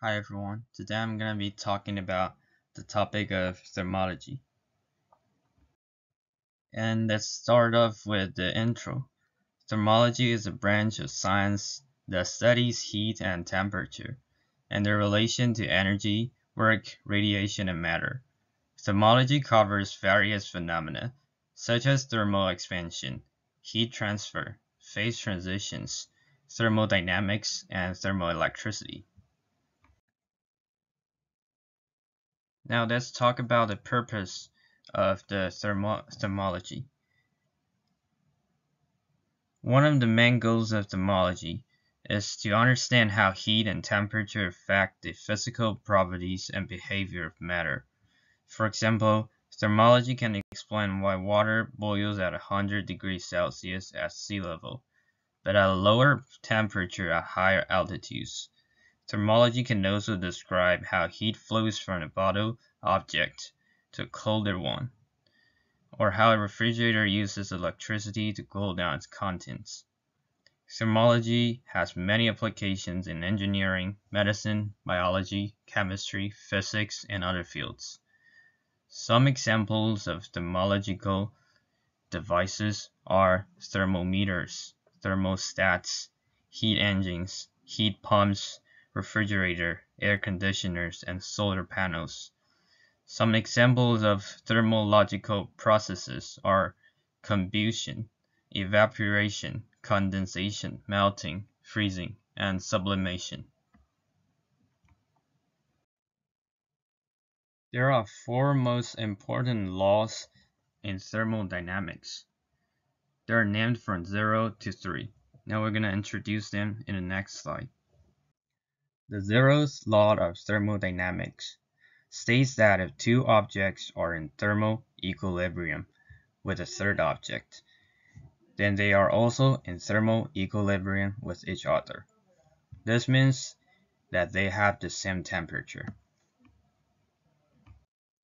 Hi everyone, today I'm going to be talking about the topic of thermology. And let's start off with the intro. Thermology is a branch of science that studies heat and temperature, and their relation to energy, work, radiation, and matter. Thermology covers various phenomena, such as thermal expansion, heat transfer, phase transitions, thermodynamics, and thermoelectricity. Now let's talk about the purpose of the thermology. One of the main goals of thermology is to understand how heat and temperature affect the physical properties and behavior of matter. For example, thermology can explain why water boils at 100 degrees Celsius at sea level, but at a lower temperature at higher altitudes. Thermology can also describe how heat flows from a bottle object to a colder one, or how a refrigerator uses electricity to cool down its contents. Thermology has many applications in engineering, medicine, biology, chemistry, physics, and other fields. Some examples of thermological devices are thermometers, thermostats, heat engines, heat pumps, refrigerator, air conditioners, and solar panels. Some examples of thermological processes are combustion, evaporation, condensation, melting, freezing, and sublimation. There are four most important laws in thermodynamics. They are named from 0 to 3. Now we're going to introduce them in the next slide. The zeroth law of thermodynamics states that if two objects are in thermal equilibrium with a third object, then they are also in thermal equilibrium with each other. This means that they have the same temperature.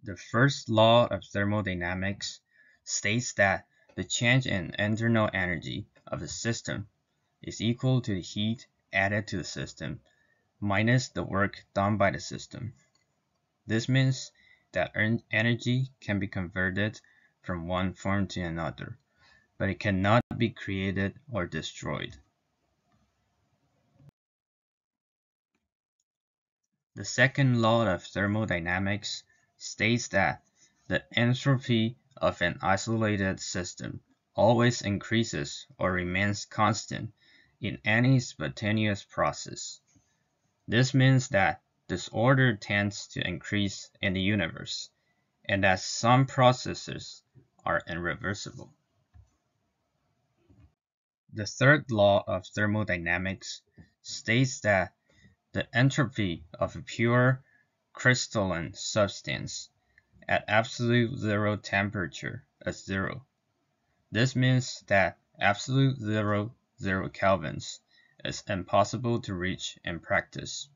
The first law of thermodynamics states that the change in internal energy of the system is equal to the heat added to the system minus the work done by the system. This means that energy can be converted from one form to another, but it cannot be created or destroyed. The second law of thermodynamics states that the entropy of an isolated system always increases or remains constant in any spontaneous process. This means that disorder tends to increase in the universe, and that some processes are irreversible. The third law of thermodynamics states that the entropy of a pure crystalline substance at absolute zero temperature is zero. This means that absolute zero kelvins is impossible to reach in practice.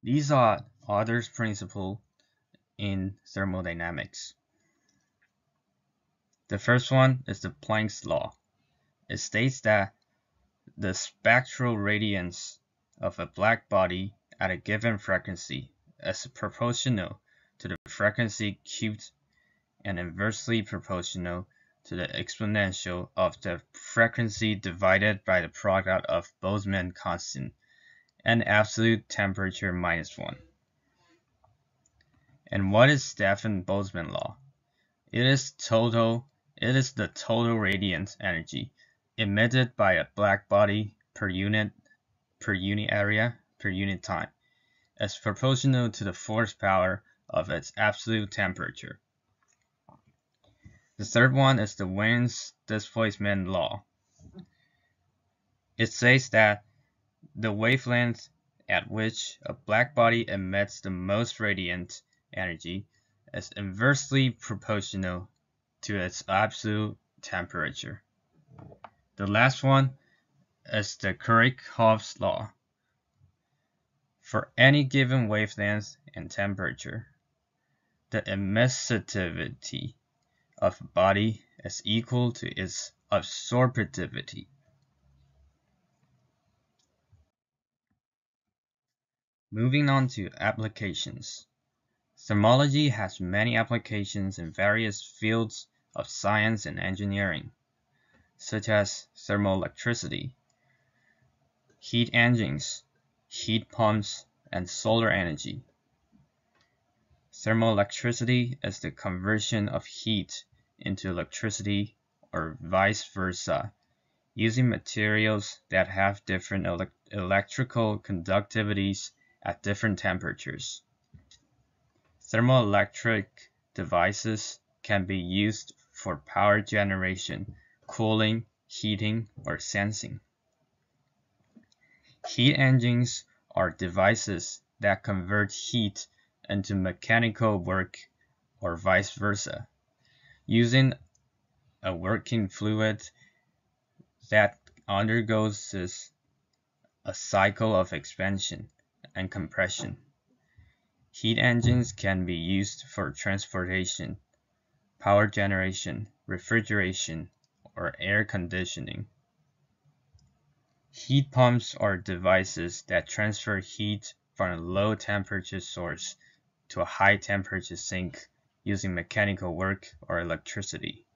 These are others principles in thermodynamics. The first one is the Planck's law. It states that the spectral radiance of a black body at a given frequency is proportional to the frequency cubed and inversely proportional to the exponential of the frequency divided by the product of Boltzmann constant and absolute temperature minus 1. And what is Stefan-Boltzmann law? It is the total radiant energy emitted by a black body per unit area per unit time, as proportional to the force power of its absolute temperature. The third one is the Wien's displacement law. It says that the wavelength at which a black body emits the most radiant energy is inversely proportional to its absolute temperature. The last one is the Kirchhoff's law. For any given wavelength and temperature, the emissivity of a body is equal to its absorptivity. Moving on to applications. Thermology has many applications in various fields of science and engineering, such as thermoelectricity, heat engines, heat pumps, and solar energy. Thermoelectricity is the conversion of heat into electricity or vice versa, using materials that have different electrical conductivities at different temperatures. Thermoelectric devices can be used for power generation, cooling, heating, or sensing. Heat engines are devices that convert heat into mechanical work or vice versa, using a working fluid that undergoes a cycle of expansion and compression. Heat engines can be used for transportation, power generation, refrigeration, or air conditioning. Heat pumps are devices that transfer heat from a low temperature source to a high temperature sink using mechanical work or electricity.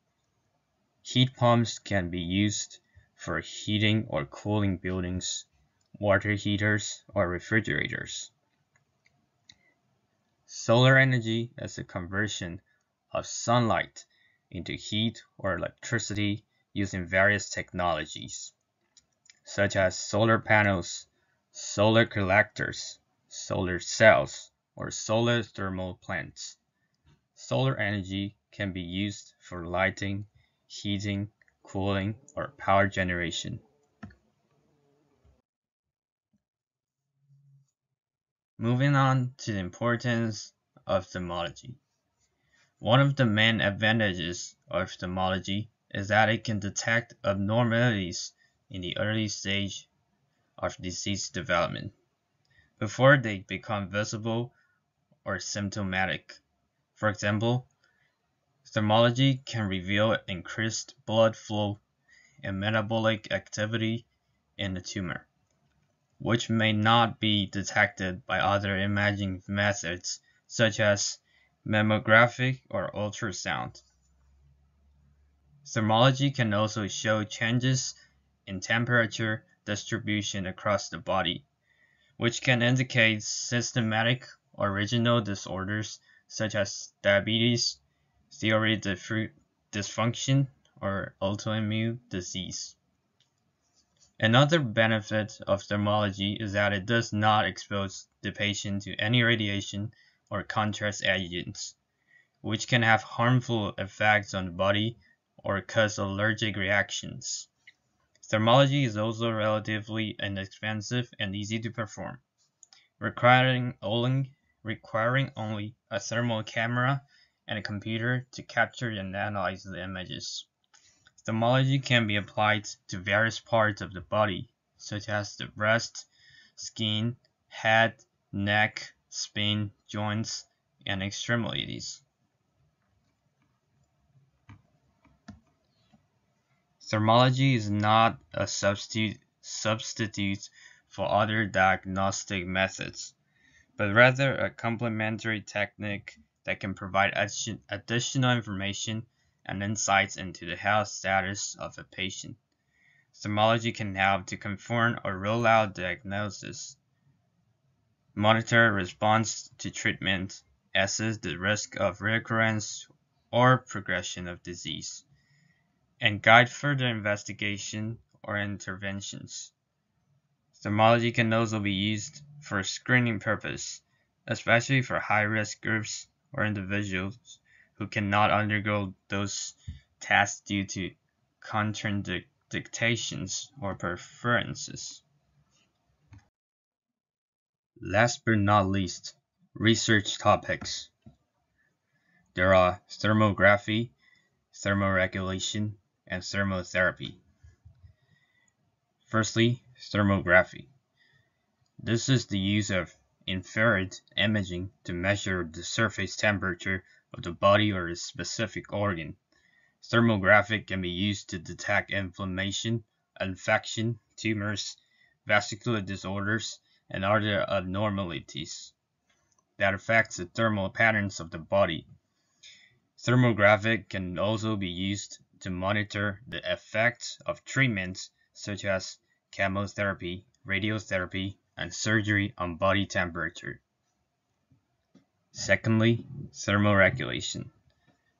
Heat pumps can be used for heating or cooling buildings, water heaters, or refrigerators. Solar energy is a conversion of sunlight into heat or electricity using various technologies, such as solar panels, solar collectors, solar cells, or solar thermal plants. Solar energy can be used for lighting, heating, cooling, or power generation. Moving on to the importance of thermology. One of the main advantages of thermology is that it can detect abnormalities in the early stage of disease development, before they become visible or symptomatic. For example, thermology can reveal increased blood flow and metabolic activity in the tumor, which may not be detected by other imaging methods such as mammography or ultrasound. Thermology can also show changes in temperature distribution across the body, which can indicate systematic or regional disorders such as diabetes, thyroid dysfunction, or autoimmune disease. Another benefit of thermology is that it does not expose the patient to any radiation or contrast agents, which can have harmful effects on the body or cause allergic reactions. Thermology is also relatively inexpensive and easy to perform, requiring only a thermal camera and a computer to capture and analyze the images. Thermology can be applied to various parts of the body, such as the breast, skin, head, neck, spine, joints, and extremities. Thermology is not a substitute for other diagnostic methods, but rather a complementary technique that can provide additional information and insights into the health status of a patient. Thermology can help to confirm or rule out diagnosis, monitor response to treatment, assess the risk of recurrence or progression of disease, and guide further investigation or interventions. Thermology can also be used for screening purpose, especially for high-risk groups or individuals who cannot undergo those tests due to contraindications or preferences. Last but not least, research topics. There are thermography, thermoregulation, and thermotherapy. Firstly, thermography. This is the use of infrared imaging to measure the surface temperature of the body or a specific organ. Thermography can be used to detect inflammation, infection, tumors, vascular disorders, and other abnormalities that affect the thermal patterns of the body. Thermographic can also be used to monitor the effects of treatments such as chemotherapy, radiotherapy, and surgery on body temperature. Secondly, thermoregulation.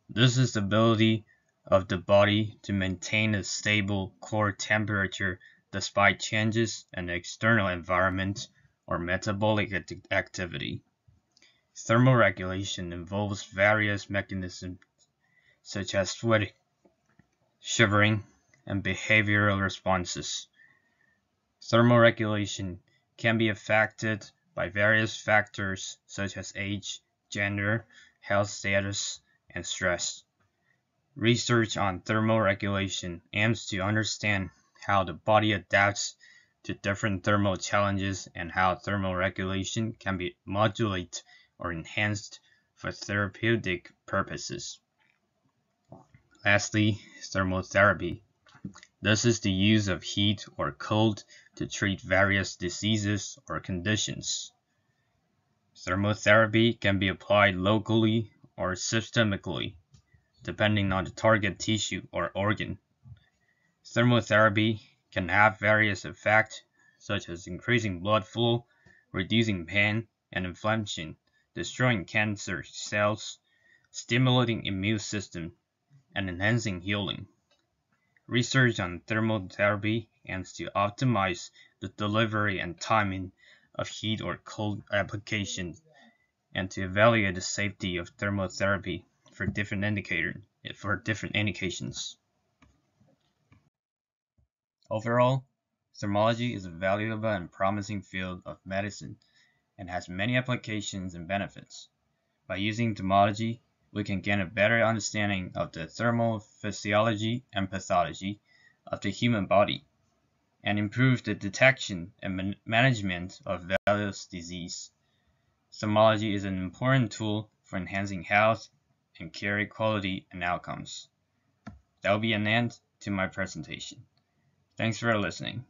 This is the ability of the body to maintain a stable core temperature despite changes in the external environment or metabolic activity. Thermoregulation involves various mechanisms such as sweating, shivering, and behavioral responses. Thermoregulation can be affected by various factors such as age, gender, health status, and stress. Research on thermoregulation aims to understand how the body adapts to different thermal challenges and how thermoregulation can be modulated or enhanced for therapeutic purposes. Lastly, thermotherapy. This is the use of heat or cold to treat various diseases or conditions. Thermotherapy can be applied locally or systemically, depending on the target tissue or organ. Thermotherapy can have various effects, such as increasing blood flow, reducing pain and inflammation, destroying cancer cells, stimulating immune system, and enhancing healing. Research on thermotherapy aims to optimize the delivery and timing of heat or cold applications and to evaluate the safety of thermotherapy for different indications. Overall, thermology is a valuable and promising field of medicine and has many applications and benefits. By using thermology, we can gain a better understanding of the thermal physiology and pathology of the human body and improve the detection and management of various diseases. Thermology is an important tool for enhancing health and care quality and outcomes. That will be an end to my presentation. Thanks for listening.